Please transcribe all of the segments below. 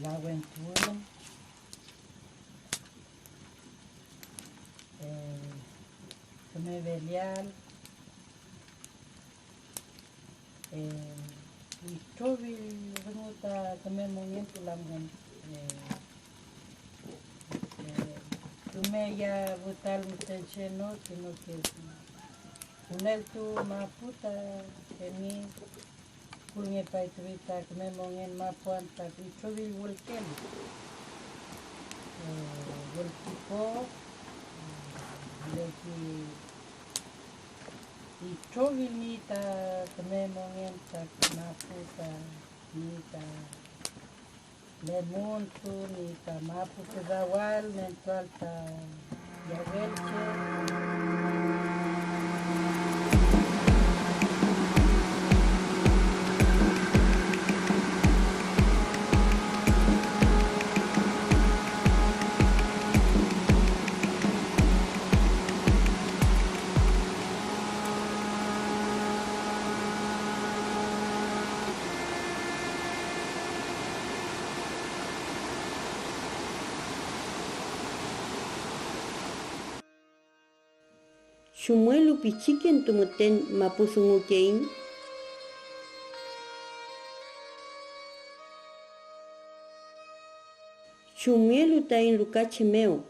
la aventura, que me velial, y chovi remuta que me movimiento la mujer, que me ya botar muchacho no, sino que con él tu maputa, que mi punya pai tuita que me mongen mapuanta, y chovi volken, volkipo, leki y chovi nita que me mongen ta maputa, nita lemuntu, nita maputa zawal, mental ta yagelche. Shumuelu pichiken tumuten mapusungukein. Shumuelu tain lukache meu,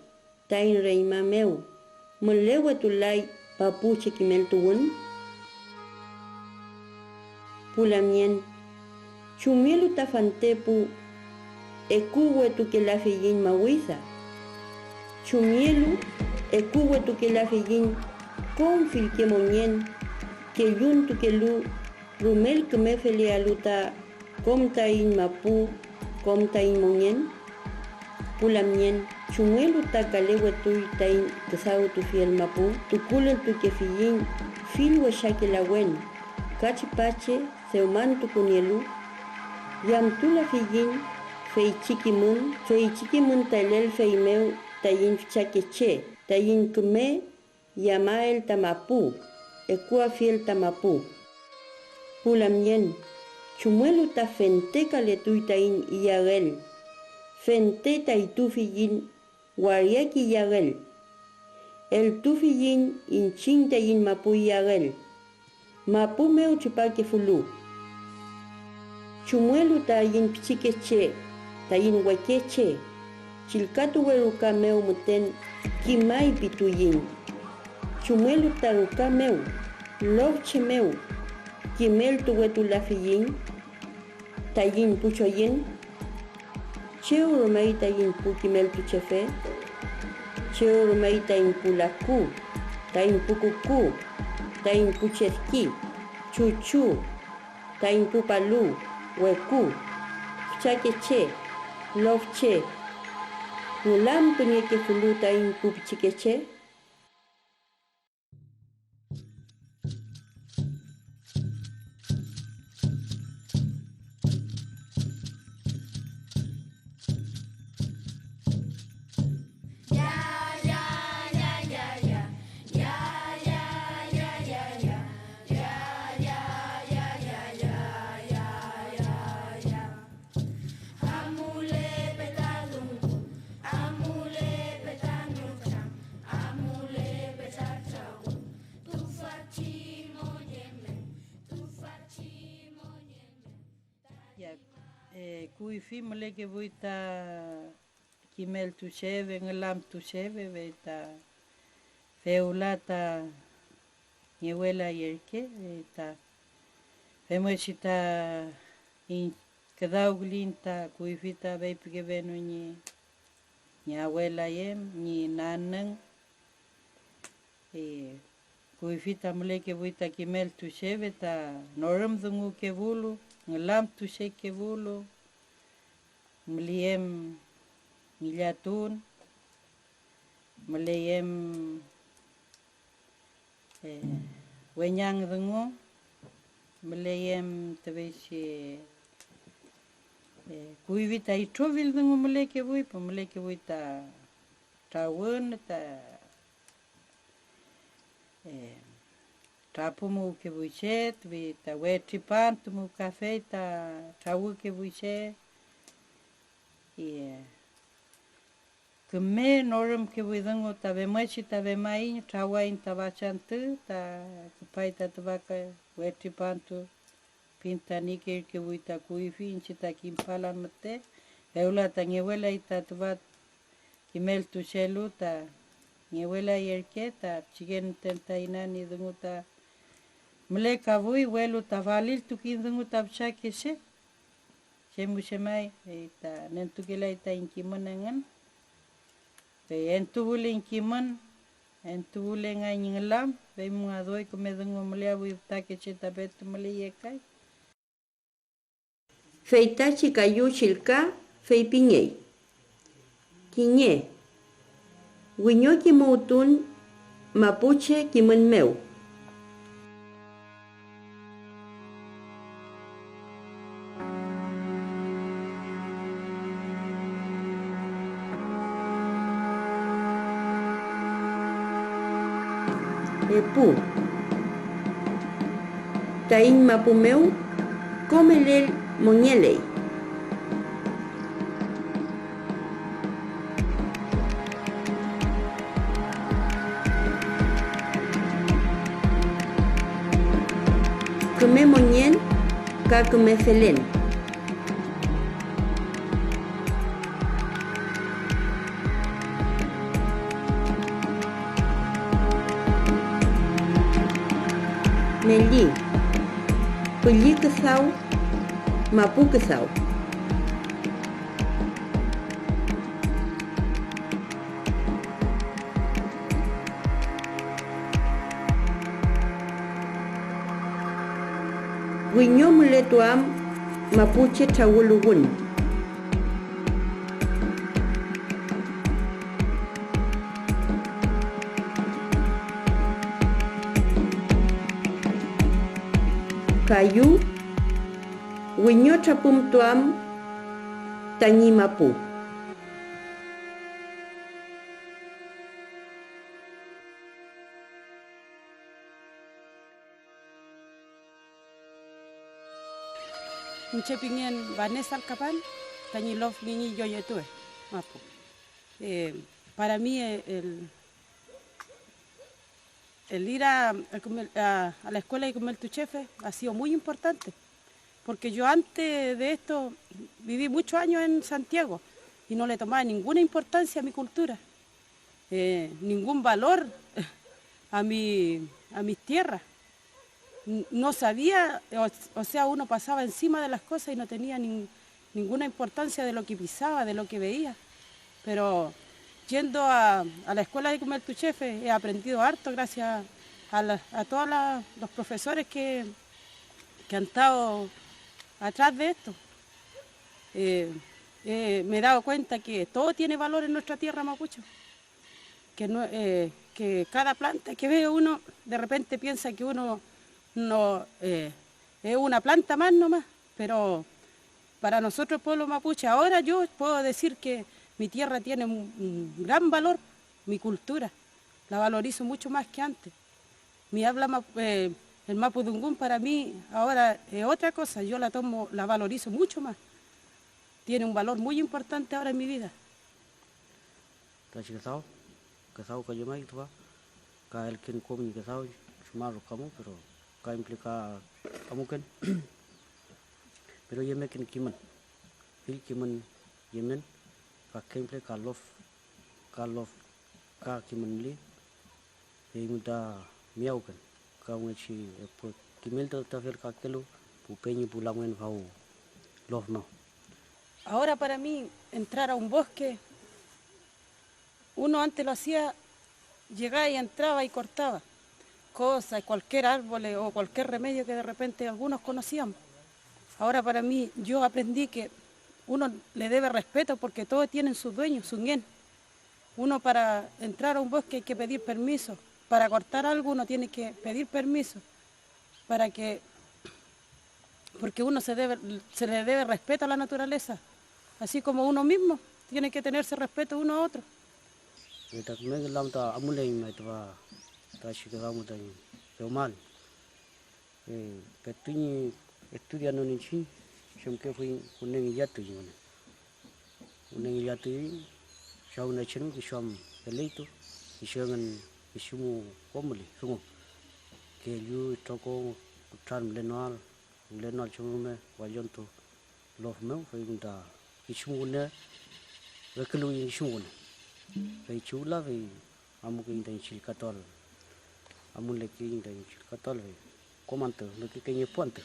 tain reima meu, melewa tulai papuche kimel tuun. Pulamien, Shumuelu tafantepu ekuwe tukelafeyin mawisa. Shumuelu ekuwe tukelafeyin confil que monien que yun tu que lu rumel que me fele aluta comta in mapu comta in monien pulamien chumuelu ta kalewe tu tain que sao tu fiel mapu tu kulen tu que fiyin fil we shake la wen kachipache se human tu kunielu yam tu la fiyin fei chikimun tailel fei meu tayin chake che tayin kume Yamael tamapu, ekua fiel tamapu. Pulamien, chumuelu ta fente kaletuitain iagel, fente taitufiyin, wariaki iagel. El tufiyin inchintayin mapu iagel. Mapu meu chipake fulu. Chumuelu ta yin pichikeche, ta yin wakeche. Chilkatu weruka meu muten, kimai pituyin. Chumuelu taruka meu, lovche meu, kimel tuwetu lafiyin, tayin puchoyin, cheurumei tayin pu kimel tuchefe, cheurumei tayin pulaku, tayin pukuku, tayin pucherki, chuchu, tayin pupalu, weku, chakeche, lovche, nulam tunyeke fulu tayin pupichikeche, Kuifi muleke vuita kimel tu cheve, ngelam tu cheve, veta feulata niewela yerke, veta femuechita in kedauglinta kuifita veipike venu ni abuela yem, ni nanang, kuifita muleke vuita kimel tu cheve, ta norum dungu ke vulu, ngelam tu che ke vulu, Mliem milyatun, mliem wenyang dengo, mliem tebesi kuivita itrovil dengo mleke vui ta tawon ta tapumu ke vui chet, vi ta wetripan tumu cafe ta tawu ke vui chet. y que me norum que vidango tabe machi tabe mai trawain tabachantu ta paita tabaka weti pantu pinta nike que buita kuifi inchita kimpala mate eula ta ngewela ita tabat kimel tu chelu ta ngewela yerke ta chigen tenta inani dunguta mle kavui welu tavalil tu kindungu tabchake se chemushemai ita nentukela ita inkimanangan pe entubule inkiman entubule ngai nglam pe mungadoi komedungu mle abu take cheta betu mle yekai Feitachi kayu chilka feipiñei. Kiñe. Wiño kimutun mapuche kimunmeu. Epu. Tain mapumeu comelel moñelei. Kume moñen ka kume felen. Meli. Puli kesau, mapu kesau. Winyo mule tuam mapuche tawulugun. Kayu winyo tapum tuam tanyi mapu. Unchepingen Vanessa Alcapan, Tañilov Niñi Yoyetue, Mapu. Para mí el ir a la escuela de comer tu chefe ha sido muy importante, porque yo antes de esto viví muchos años en Santiago y no le tomaba ninguna importancia a mi cultura, ningún valor a mis tierras. No sabía, o sea, uno pasaba encima de las cosas y no tenía ninguna importancia de lo que pisaba, de lo que veía. Pero yendo a la escuela de comer tu chefe he aprendido harto gracias a todos los profesores que han estado atrás de esto. Me he dado cuenta que todo tiene valor en nuestra tierra mapuche. Que cada planta que ve uno, de repente piensa que uno no es una planta más nomás, pero para nosotros el pueblo mapuche ahora yo puedo decir que mi tierra tiene un gran valor, mi cultura, la valorizo mucho más que antes. Mi habla, el mapudungún para mí ahora es otra cosa, yo la valorizo mucho más, tiene un valor muy importante ahora en mi vida. Kasau kajamai tu ka elkin komi kasau semaru kamu pero ka implica kamu kan pero yemen kin kiman il kiman yemen ka kemple ka lof ka kiman li e muda miau kan ka ngachi po kimel ta fer ka kelo pu peñi pu lamen vau lof no. Ahora para mí entrar a un bosque, uno antes lo hacía, llegaba y entraba y cortaba cosas, cualquier árbol o cualquier remedio que de repente algunos conocían. Ahora para mí, yo aprendí que uno le debe respeto porque todos tienen sus dueños, su ñen. Uno para entrar a un bosque hay que pedir permiso, para cortar algo uno tiene que pedir permiso, porque uno se le debe respeto a la naturaleza, así como uno mismo tiene que tenerse respeto uno a otro. Ita me lam ta amulei mai ta shikara mutai mal petuni estudiando ninchi shemke fui kunen yatu yone Neng ya ti shau na chenu ki sham eleito ki shangan ki shumu komuli sungu ke yu toko tran lenal chume wajonto lof meu fai gunta ki shumu ne rekelu ki shumu ne fai chula fai amu ki dan chil katol amu le ki dan chil katol fai komanto no ki kenye ponte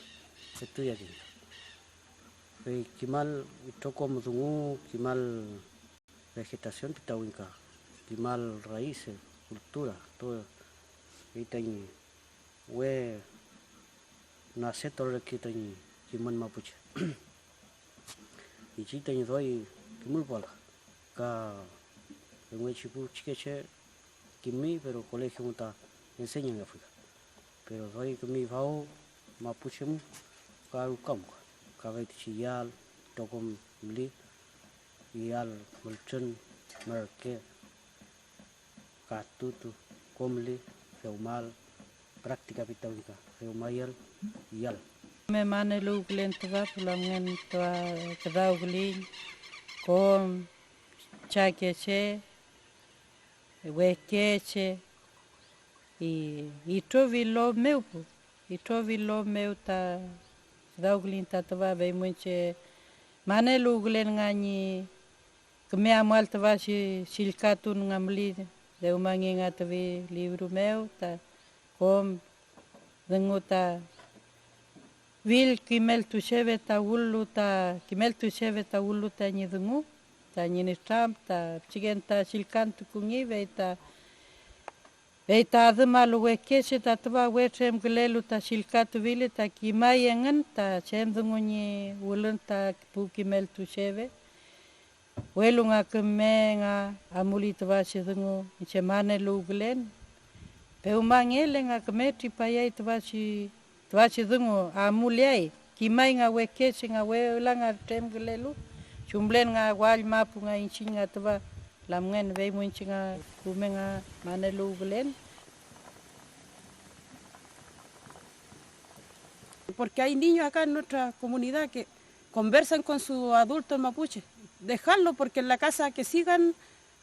setu ya ki fai kimal toko muzungu kimal vegetación pitawinka, kimal raíces, cultura, todo. Y ten we nace todo lo que ten kiman mapuche. Y si ten doy kimul pala, ka en chipu chiqueche kimi pero colegio muta enseñan en África. Pero doy kimi vao mapuche mu ka ukam ka vai chiyal tokom mli Ial, Mulchun, Merke, Katutu, Comli, Feumal, práctica pitaunica, Feumayal, Ial. Me mane luglen tva pulangen tva kdauglin, com, chakeche, wekeche, i trovi lo meu pu, i trovi lo meu ta kdauglin ta tva vei munche mane luglen ngani Kemea malta vasi silkatu ngamli de umangi ngatavi livro meu ta kom denguta vil kimel tu cheve ta ulu ta kimel tu cheve ta ulu ta ni dengu ta ni tramp ta chigenta silkantu kungi veita ademalu wekese ta twa wetrem glelu ta silkatu vile ta kimayengan ta chem dengu ni ulun ta pu kimel tu cheve Welunga kemenga amuli tavasi dengu ichemane luglen. Peumangele nga kemetri payai tavasi dengu amuliai. Kimai nga wekesi nga welanga temglelu. Chumblen nga wal mapu nga inchinga tava lamngen vei munchinga kumenga mane luglen. Porque hay niños acá en nuestra comunidad que conversan con sus adultos mapuche. Dejarlo porque en la casa que sigan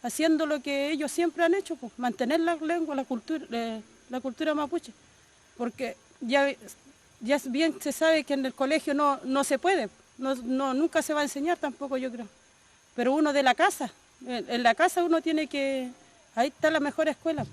haciendo lo que ellos siempre han hecho, pues, mantener la lengua, la cultura mapuche. Porque ya bien se sabe que en el colegio no se puede, nunca se va a enseñar tampoco, yo creo. Pero uno de la casa, en la casa uno tiene que, ahí está la mejor escuela.